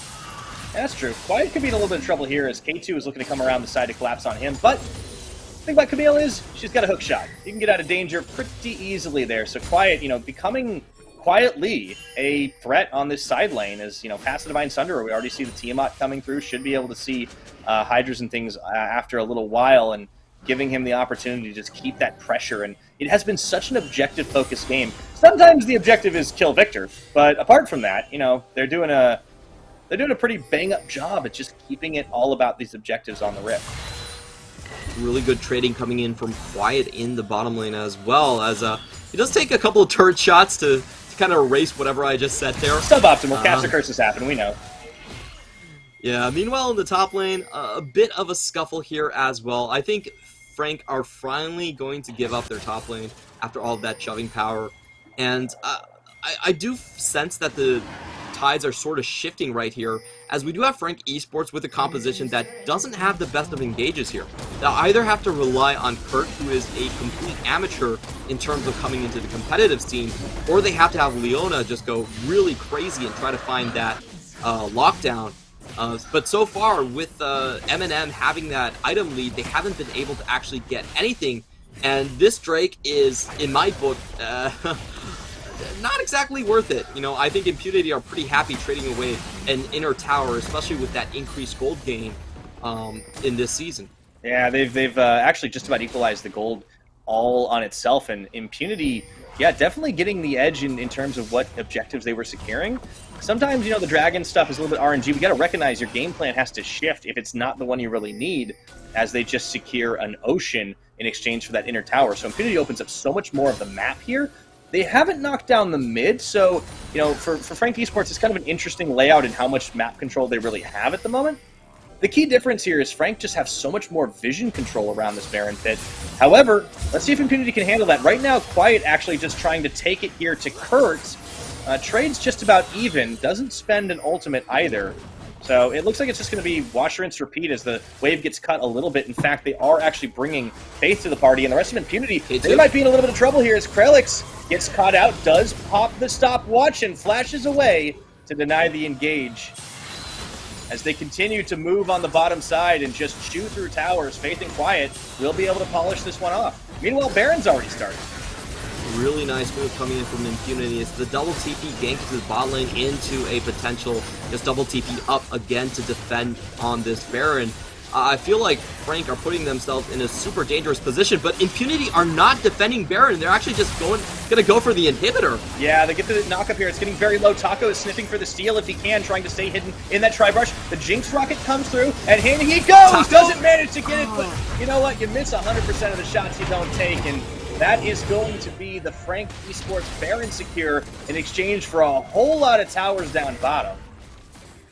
S1: That's true. Quiet could be in a little bit of trouble here as K2 is looking to come around the side to collapse on him, but the thing about Camille is she's got a hook shot. You can get out of danger pretty easily there. So Quiet, becoming quietly a threat on this side lane as, past the Divine Sunderer, we already see the Tiamat coming through, should be able to see Hydras and things after a little while, and giving him the opportunity to just keep that pressure. And it has been such an objective-focused game. Sometimes the objective is kill Victor, but apart from that, they're doing a pretty bang-up job at just keeping it all about these objectives on the Rift.
S2: Really good trading coming in from Quiet in the bottom lane as well, as he does take a couple of turret shots to kind of erase whatever I just said there.
S1: Suboptimal. Caster curses happen, we know.
S2: Yeah, meanwhile in the top lane, a bit of a scuffle here as well. I think Frank are finally going to give up their top lane after all of that shoving power. And I do sense that the tides are sort of shifting right here, as we do have Frank Esports with a composition that doesn't have the best of engages here. They'll either have to rely on Kurt, who is a complete amateur in terms of coming into the competitive scene, or they have to have Leona just go really crazy and try to find that lockdown. But so far, with M&M having that item lead, they haven't been able to actually get anything. And this Drake is, in my book, not exactly worth it. You know, I think Impunity are pretty happy trading away an inner tower, especially with that increased gold gain in this season.
S1: Yeah, they've actually just about equalized the gold all on itself, and Impunity, yeah, definitely getting the edge in terms of what objectives they were securing. Sometimes, you know, the dragon stuff is a little bit RNG. We got to recognize your game plan has to shift if it's not the one you really need, as they just secure an ocean in exchange for that inner tower. So Impunity opens up so much more of the map here. They haven't knocked down the mid, so, you know, for Frank Esports, it's kind of an interesting layout in how much map control they really have at the moment. The key difference here is Frank just have so much more vision control around this Baron pit. However, let's see if Impunity can handle that. Right now, Quiet actually just trying to take it here to Kurt. Trade's just about even, doesn't spend an ultimate either. So it looks like it's just going to be wash, rinse, repeat as the wave gets cut a little bit. In fact, they are actually bringing Faith to the party, and the rest of Impunity, they might be in a little bit of trouble here as Krelix gets caught out, does pop the stopwatch, and flashes away to deny the engage. As they continue to move on the bottom side and just chew through towers, Faith and Quiet will be able to polish this one off. Meanwhile, Baron's already started.
S2: Really nice move coming in from Impunity. It's the double TP gank to the bot lane into a potential just double TP up again to defend on this Baron. I feel like Frank are putting themselves in a super dangerous position, but Impunity are not defending Baron. They're actually just gonna go for the inhibitor.
S1: Yeah, they get the knock up here. It's getting very low. Taco is sniffing for the steal if he can, trying to stay hidden in that tri-brush. The Jinx rocket comes through, and here he goes!
S2: Taco.
S1: Doesn't manage to get it, but you know what? You miss 100% of the shots you don't take, and that is going to be the Frank Esports Baron secure in exchange for a whole lot of towers down bottom.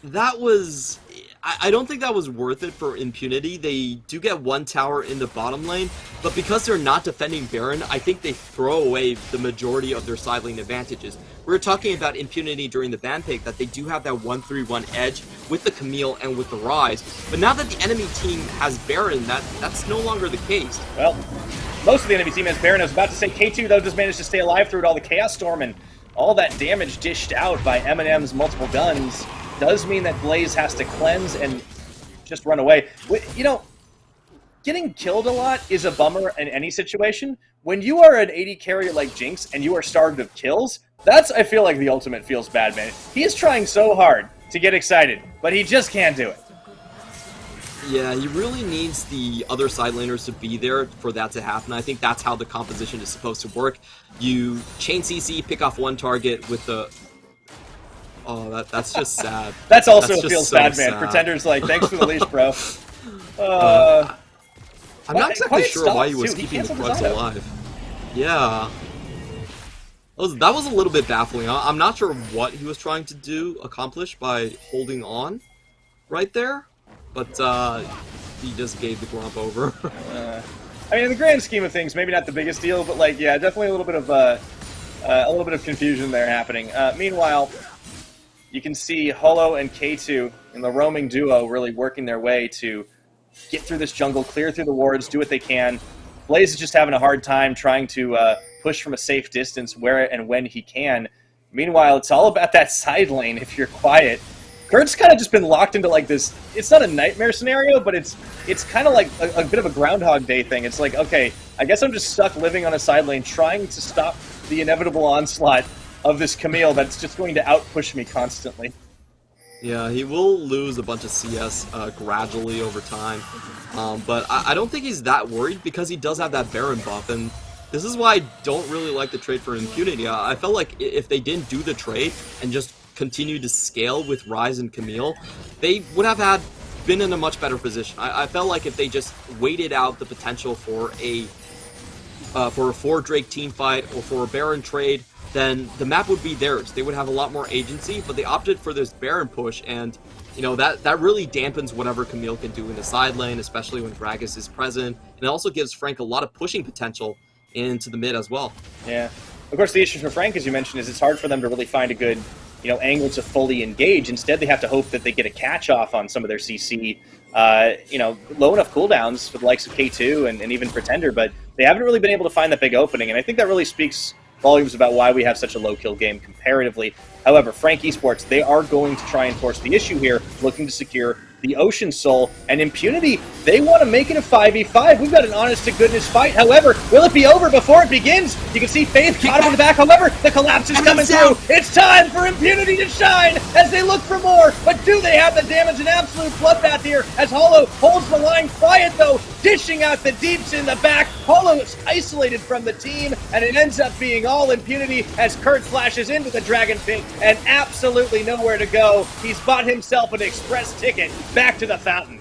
S2: That was... I don't think that was worth it for Impunity. They do get one tower in the bottom lane, but because they're not defending Baron, I think they throw away the majority of their side lane advantages. We were talking about Impunity during the ban pick, that they do have that 1-3-1 edge with the Camille and with the Rise, but now that the enemy team has Baron, that's no longer the case.
S1: Well, most of the enemy team has Baron. I was about to say K2, though, just managed to stay alive through it all. The Chaos Storm and all that damage dished out by M&M's multiple guns does mean that Blaze has to cleanse and just run away. You know, getting killed a lot is a bummer in any situation. When you are an 80 carrier like Jinx and you are starved of kills, that's, I feel like, the ultimate feels bad, man. He is trying so hard to get excited, but he just can't do it.
S2: Yeah, he really needs the other side laners to be there for that to happen. I think that's how the composition is supposed to work. You chain CC, pick off one target with the... Oh, that's just sad.
S1: That's also feels so bad, man. Pretenders like, thanks for the leash, bro.
S2: I'm not exactly sure why he was keeping the Krugs alive. Yeah. That was a little bit baffling. I'm not sure what he was trying to accomplish by holding on right there, but he just gave the Gromp over.
S1: I mean, in the grand scheme of things, maybe not the biggest deal, but like, yeah, definitely a little bit of confusion there happening. Meanwhile, you can see Holo and K2 in the roaming duo really working their way to get through this jungle, clear through the wards, do what they can. Blaze is just having a hard time trying to push from a safe distance where and when he can. Meanwhile, it's all about that side lane if you're Quiet. Kurt's kind of just been locked into like this, it's not a nightmare scenario, but it's kind of like a bit of a Groundhog Day thing. It's like, okay, I guess I'm just stuck living on a side lane trying to stop the inevitable onslaught of this Camille that's just going to outpush me constantly.
S2: Yeah, he will lose a bunch of CS gradually over time, but I don't think he's that worried because he does have that Baron buff, and this is why I don't really like the trade for Impunity. I felt like if they didn't do the trade and just continue to scale with Rise and Camille, they would have been in a much better position. I felt like if they just waited out the potential for a 4 Drake team fight or for a Baron trade, then the map would be theirs. They would have a lot more agency, but they opted for this Baron push, and you know that really dampens whatever Camille can do in the side lane, especially when Gragas is present, and it also gives Frank a lot of pushing potential into the mid as well.
S1: Yeah. Of course, the issue for Frank, as you mentioned, is it's hard for them to really find a good angle to fully engage. Instead, they have to hope that they get a catch off on some of their CC. Low enough cooldowns for the likes of K2 and even Pretender, but they haven't really been able to find that big opening, and I think that really speaks volumes about why we have such a low kill game comparatively. However, Frank Esports, they are going to try and force the issue here, looking to secure the Ocean Soul, and Impunity, they want to make it a 5v5. We've got an honest-to-goodness fight. However, will it be over before it begins? You can see Faith caught him in the back. However, the collapse is coming through. It's time for Impunity to shine as they look for more. But do they have the damage? An absolute bloodbath here as Hollow holds the line quiet, though, dishing out the deeps in the back. Hollow is isolated from the team, and it ends up being all Impunity as Kurt flashes into the Dragon Pit and absolutely nowhere to go. He's bought himself an express ticket back to the fountain.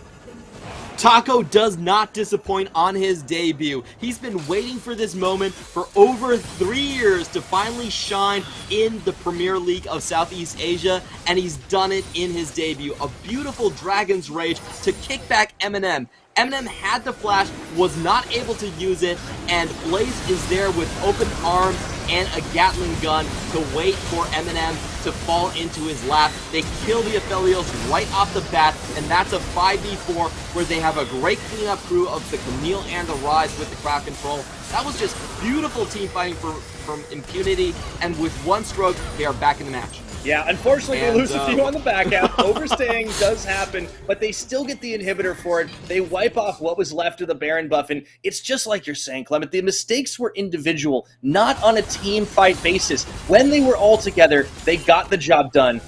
S2: Taco does not disappoint on his debut. He's been waiting for this moment for over 3 years to finally shine in the Premier League of Southeast Asia, and he's done it in his debut. A beautiful Dragon's Rage to kick back Eminem. Eminem had the flash, was not able to use it, and Blaze is there with open arms and a Gatling gun to wait for Eminem to fall into his lap. They kill the Aphelios right off the bat, and that's a 5v4 where they have a great cleanup crew of the Camille and the Rise with the crowd control. That was just beautiful team fighting from Impunity, and with one stroke, they are back in the match.
S1: Yeah, unfortunately, they lose a few on the back out. Overstaying does happen, but they still get the inhibitor for it. They wipe off what was left of the Baron buff, and it's just like you're saying, Clement. The mistakes were individual, not on a team fight basis. When they were all together, they got the job done.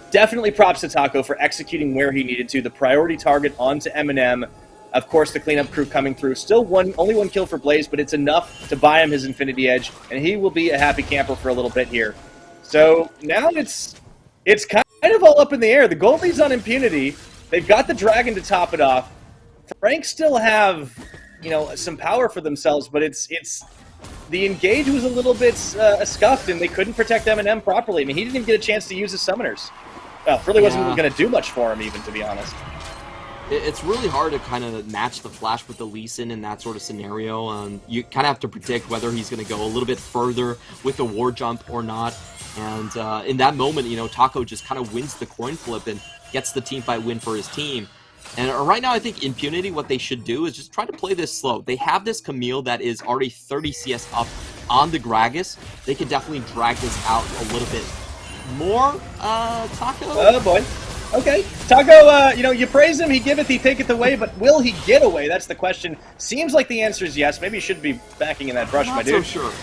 S1: Definitely props to Taco for executing where he needed to. The priority target onto Eminem. Of course, the cleanup crew coming through. Still only one kill for Blaze, but it's enough to buy him his Infinity Edge, and he will be a happy camper for a little bit here. So now it's kind of all up in the air. The gold lead's on Impunity. They've got the Dragon to top it off. Frank still have, some power for themselves, but it's the engage was a little bit scuffed, and they couldn't protect Eminem properly. I mean, he didn't even get a chance to use his summoners. Well, really wasn't going to do much for him, even, to be honest.
S2: It's really hard to kind of match the flash with the Lee Sin in that sort of scenario. You kind of have to predict whether he's going to go a little bit further with the war jump or not. And in that moment, Taco just kind of wins the coin flip and gets the teamfight win for his team. And right now, I think Impunity, what they should do is just try to play this slow. They have this Camille that is already 30 CS up on the Gragas. They can definitely drag this out a little bit more. Taco?
S1: Oh, boy. Okay. Taco, you praise him, he giveth, he taketh away, but will he get away? That's the question. Seems like the answer is yes. Maybe you shouldn't be backing in that brush, my dude.
S2: Not so sure.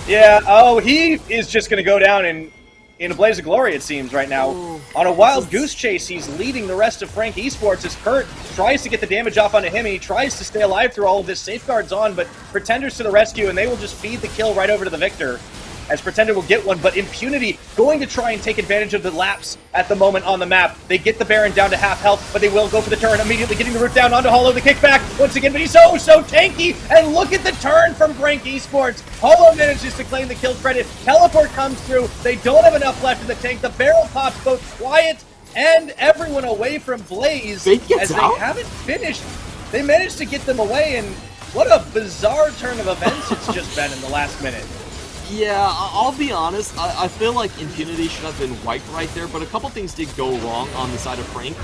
S1: Yeah, he is just going to go down in a blaze of glory, it seems, right now. Ooh. On a wild goose chase, he's leading the rest of Frank Esports as Kurt tries to get the damage off onto him, and he tries to stay alive through all of this. Safeguards on, but Pretenders to the rescue, and they will just feed the kill right over to the victor, as Pretender will get one, but Impunity going to try and take advantage of the lapse at the moment on the map. They get the Baron down to half health, but they will go for the turn, immediately getting the root down onto Hollow, the kickback once again, but he's so tanky, and look at the turn from Frank Esports. Hollow manages to claim the kill credit, teleport comes through, they don't have enough left in the tank, the barrel pops both Quiet and everyone away from Blaze, as they haven't finished. They managed to get them away, and what a bizarre turn of events it's just been in the last minute.
S2: Yeah, I'll be honest, I feel like Impunity should have been wiped right there, but a couple things did go wrong on the side of Frank.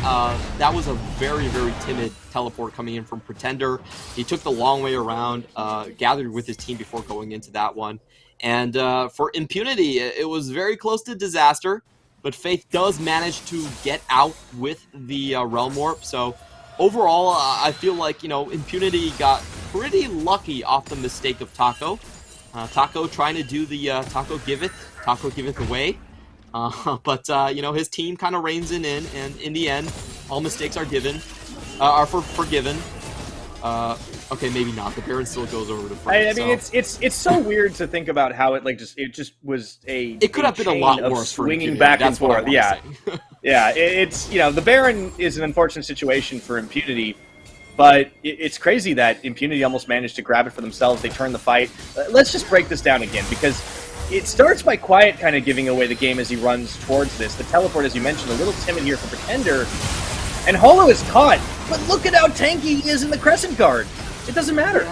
S2: That was a very, very timid teleport coming in from Pretender. He took the long way around, gathered with his team before going into that one. And for Impunity, it was very close to disaster, but Faith does manage to get out with the Realm Warp. So overall, I feel like, Impunity got pretty lucky off the mistake of Taco. Taco trying to do the Taco giveth away. But his team kind of reins it in, and in the end, all mistakes are forgiven. Okay, maybe not. The Baron still goes over to Frank.
S1: I mean, it's so weird to think about how it just was a.
S2: It could have been a lot worse.
S1: Swinging back and forth. Yeah, yeah. It's the Baron is an unfortunate situation for Impunity. But it's crazy that Impunity almost managed to grab it for themselves. They turn the fight. Let's just break this down again, because it starts by Quiet kind of giving away the game as he runs towards this. The teleport, as you mentioned, a little timid here for Pretender. And Hollow is caught. But look at how tanky he is in the Crescent Guard. It doesn't matter.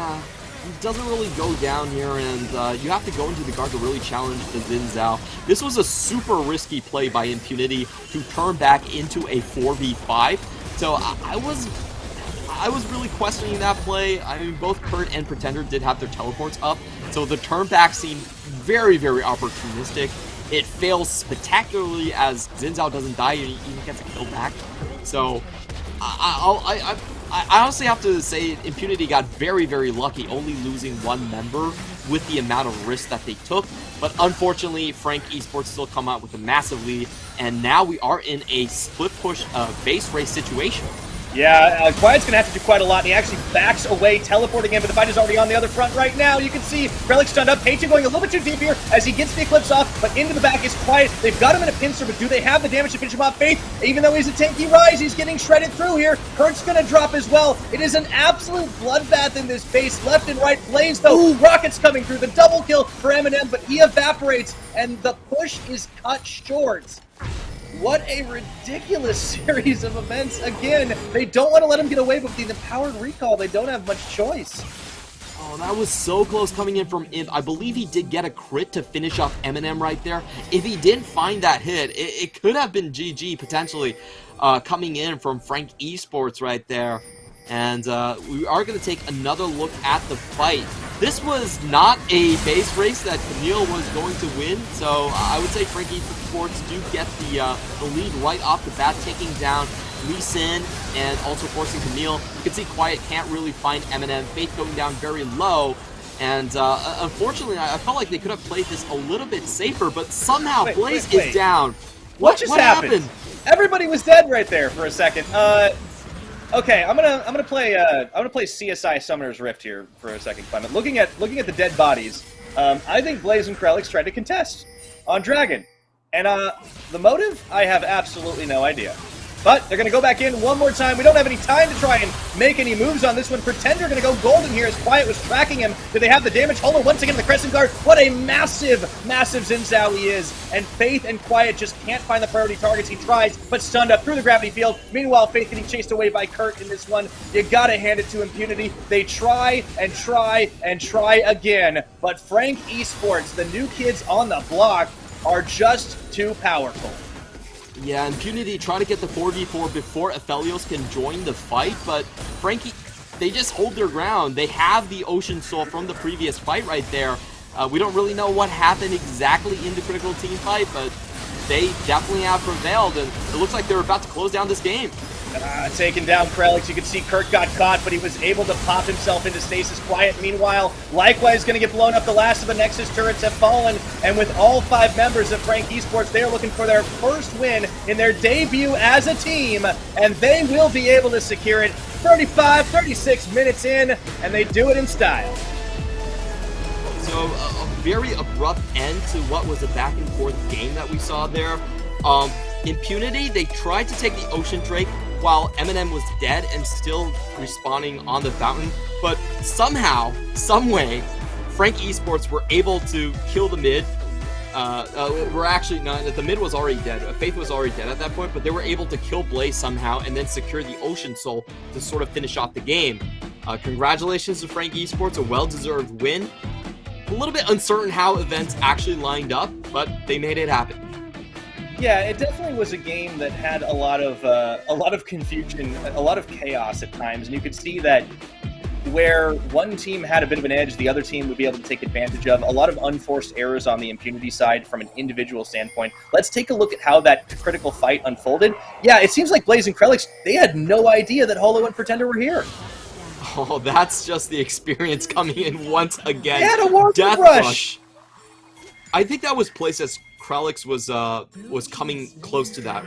S2: doesn't really go down here, and you have to go into the guard to really challenge the Xin Zhao. This was a super risky play by Impunity to turn back into a 4v5. So I was really questioning that play. I mean, both Kurt and Pretender did have their teleports up, so the turn back seemed very, very opportunistic. It fails spectacularly as Xin Zhao doesn't die and he even gets a kill back. So I honestly have to say Impunity got very, very lucky, only losing one member with the amount of risk that they took. But unfortunately, Frank Esports still come out with a massive lead, and now we are in a split push base race situation.
S1: Yeah, Quiet's going to have to do quite a lot, and he actually backs away, teleporting in, but the fight is already on the other front right now. You can see Krellick stunned up, Payton going a little bit too deep here as he gets the Eclipse off, but into the back is Quiet. They've got him in a pincer, but do they have the damage to finish him off? Faith, even though he's a tanky Rise, he's getting shredded through here. Kurt's going to drop as well. It is an absolute bloodbath in this base, left and right. Blaze, though, Rocket's coming through, the double kill for Eminem, but he evaporates, and the push is cut short. What a ridiculous series of events. Again, they don't want to let him get away, but with the empowered recall, they don't have much choice.
S2: Oh, that was so close coming in from Imp. I believe he did get a crit to finish off Eminem right there. If he didn't find that hit, it could have been GG potentially coming in from Frank Esports right there. And we are going to take another look at the fight. This was not a base race that Camille was going to win, so I would say Frank Esports do get the lead right off the bat, taking down Lee Sin and also forcing Camille. You can see Quiet can't really find Eminem, Faith going down very low, and unfortunately I felt like they could have played this a little bit safer, but somehow Blaze is down.
S1: What just happened? Everybody was dead right there for a second. Okay, I'm gonna play CSI Summoner's Rift here for a second, Clement. Looking at the dead bodies, I think Blaze and Krellick tried to contest on Dragon, and the motive I have absolutely no idea. But they're gonna go back in one more time. We don't have any time to try and make any moves on this one. Pretender gonna go golden here as Quiet was tracking him. Do they have the damage? Holo once again in the Crescent Guard. What a massive, massive Xin Zhao he is. And Faith and Quiet just can't find the priority targets. He tries, but stunned up through the gravity field. Meanwhile, Faith getting chased away by Kurt in this one. You gotta hand it to Impunity. They try and try and try again. But Frank Esports, the new kids on the block, are just too powerful.
S2: Yeah, Impunity try to get the 4v4 before Aphelios can join the fight, but Frankie, they just hold their ground. They have the Ocean Soul from the previous fight right there. We don't really know what happened exactly in the critical team fight, but they definitely have prevailed, and it looks like they're about to close down this game.
S1: Taking down Krellick. You can see Kurt got caught, but he was able to pop himself into stasis. Quiet, meanwhile, likewise going to get blown up. The last of the Nexus turrets have fallen, and with all 5 members of Frank Esports, they're looking for their first win in their debut as a team, and they will be able to secure it 36 minutes in, and they do it in style.
S2: So, a very abrupt end to what was a back-and-forth game that we saw there. Impunity, they tried to take the Ocean Drake while Eminem was dead and still respawning on the fountain, but somehow, someway, Frank Esports were able to kill the mid. We're actually not, the mid was already dead. Faith was already dead at that point, but they were able to kill Blaze somehow and then secure the Ocean Soul to sort of finish off the game. Congratulations to Frank Esports, a well-deserved win. A little bit uncertain how events actually lined up, but they made it happen.
S1: Yeah, it definitely was a game that had a lot of confusion, a lot of chaos at times, and you could see that where one team had a bit of an edge, the other team would be able to take advantage of. A lot of unforced errors on the Impunity side from an individual standpoint. Let's take a look at how that critical fight unfolded. Yeah, it seems like Blaze and Krellick, they had no idea that Holo and Pretender were here.
S2: Oh, that's just the experience coming in once again.
S1: Yeah, the War
S2: Death
S1: Rush.
S2: I think that was placed as Krellix was coming close to that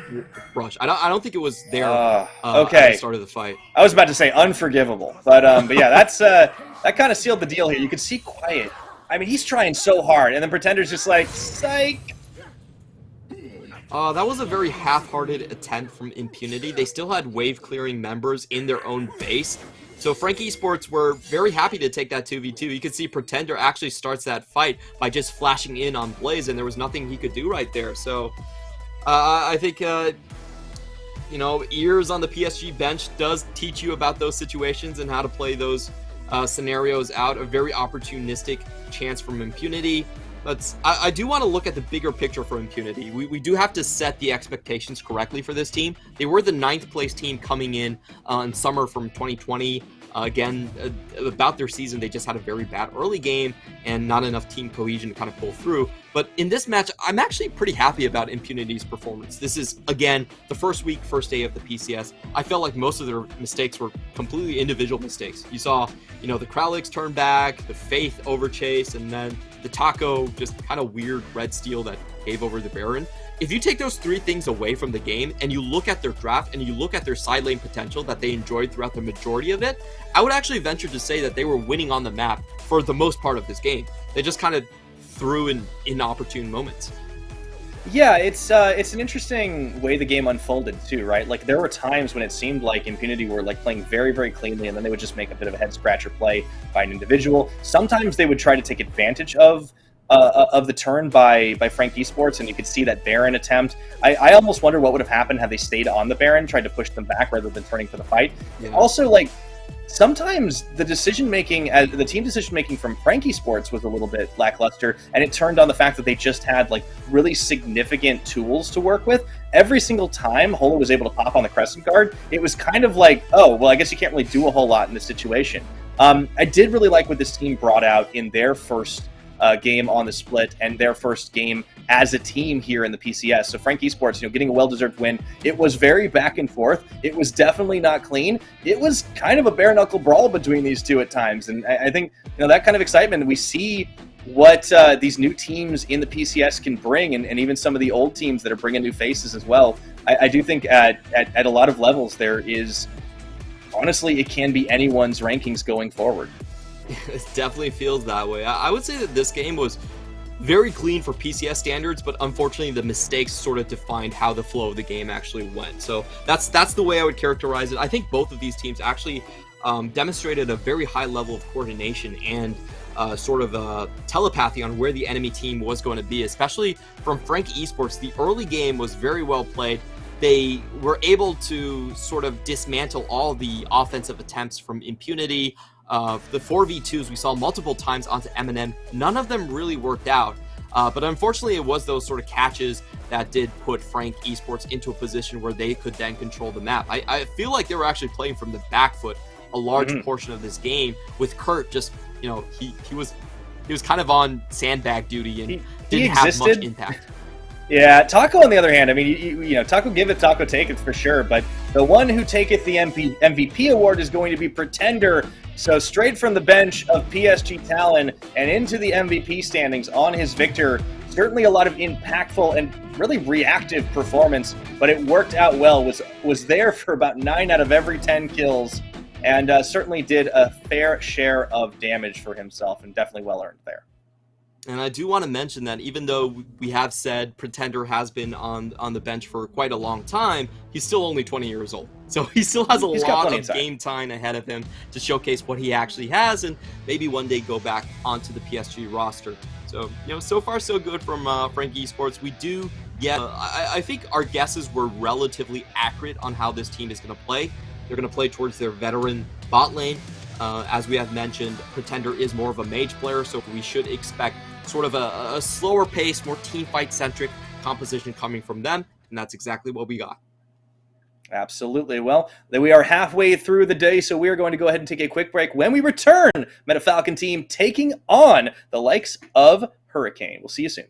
S2: rush. I don't think it was there at the start of the fight.
S1: I was about to say unforgivable, but yeah, that's that kind of sealed the deal here. You could see Quiet. I mean, he's trying so hard, and then Pretender's just like, psych.
S2: That was a very half-hearted attempt from Impunity. They still had wave-clearing members in their own base. So Frank Esports were very happy to take that 2v2. You could see Pretender actually starts that fight by just flashing in on Blaze, and there was nothing he could do right there. So I think, you know, ears on the PSG bench does teach you about those situations and how to play those scenarios out, a very opportunistic chance from Impunity. But I do want to look at the bigger picture for Impunity. We do have to set the expectations correctly for this team. They were the 9th place team coming in summer from 2020. Again, about their season, they just had a very bad early game and not enough team cohesion to kind of pull through. But in this match, I'm actually pretty happy about Impunity's performance. This is, again, the first day of the PCS. I felt like most of their mistakes were completely individual mistakes. You saw, the Kralix turn back, the Faith overchase, and then the Taco just kind of weird red steal that gave over the Baron. If you take those 3 things away from the game and you look at their draft and you look at their side lane potential that they enjoyed throughout the majority of it, I would actually venture to say that they were winning on the map for the most part of this game. They just kind of threw in inopportune moments.
S1: Yeah, it's an interesting way the game unfolded too, right? Like there were times when it seemed like Impunity were like playing very, very cleanly, and then they would just make a bit of a head scratcher play by an individual. Sometimes they would try to take advantage of the turn by Frank Esports, and you could see that Baron attempt. I almost wonder what would have happened had they stayed on the Baron, tried to push them back rather than turning for the fight. Yeah. Also, like sometimes the the team decision making from Frank Esports was a little bit lackluster, and it turned on the fact that they just had like really significant tools to work with. Every single time Holo was able to pop on the Crescent Guard, it was kind of like, oh, well, I guess you can't really do a whole lot in this situation. I did really like what this team brought out in their first game on the split and their first game as a team here in the PCS. So Frank Esports, getting a well-deserved win. It was very back and forth. It was definitely not clean. It was kind of a bare-knuckle brawl between these two at times. And I think, that kind of excitement, we see what these new teams in the PCS can bring, and even some of the old teams that are bringing new faces as well. I do think at a lot of levels there is, honestly, it can be anyone's rankings going forward.
S2: It definitely feels that way. I would say that this game was very clean for PCS standards, but unfortunately the mistakes sort of defined how the flow of the game actually went. So that's the way I would characterize it. I think both of these teams actually demonstrated a very high level of coordination and sort of telepathy on where the enemy team was going to be, especially from Frank Esports. The early game was very well played. They were able to sort of dismantle all the offensive attempts from Impunity. The 4v2s we saw multiple times onto Eminem. None of them really worked out. But unfortunately, it was those sort of catches that did put Frank Esports into a position where they could then control the map. I feel like they were actually playing from the back foot a large portion of this game, with Kurt just, he was kind of on sandbag duty and didn't have much impact.
S1: Yeah, Taco on the other hand, I mean, Taco giveth, Taco taketh for sure, but the one who taketh the MVP award is going to be Pretender. So straight from the bench of PSG Talon and into the MVP standings on his Victor. Certainly a lot of impactful and really reactive performance, but it worked out well. Was there for about 9 out of every 10 kills, and certainly did a fair share of damage for himself, and definitely well earned there.
S2: And I do want to mention that even though we have said Pretender has been on the bench for quite a long time, he's still only 20 years old. So he still has a lot of game time ahead of him to showcase what he actually has, and maybe one day go back onto the PSG roster. So, so far so good from Frank Esports. We do get, I think our guesses were relatively accurate on how this team is going to play. They're going to play towards their veteran bot lane. As we have mentioned, Pretender is more of a mage player, so we should expect sort of a slower pace, more team fight centric composition coming from them, and that's exactly what we got.
S1: Absolutely. Well, then we are halfway through the day, so we are going to go ahead and take a quick break. When we return, Meta Falcon team taking on the likes of Hurricane. We'll see you soon.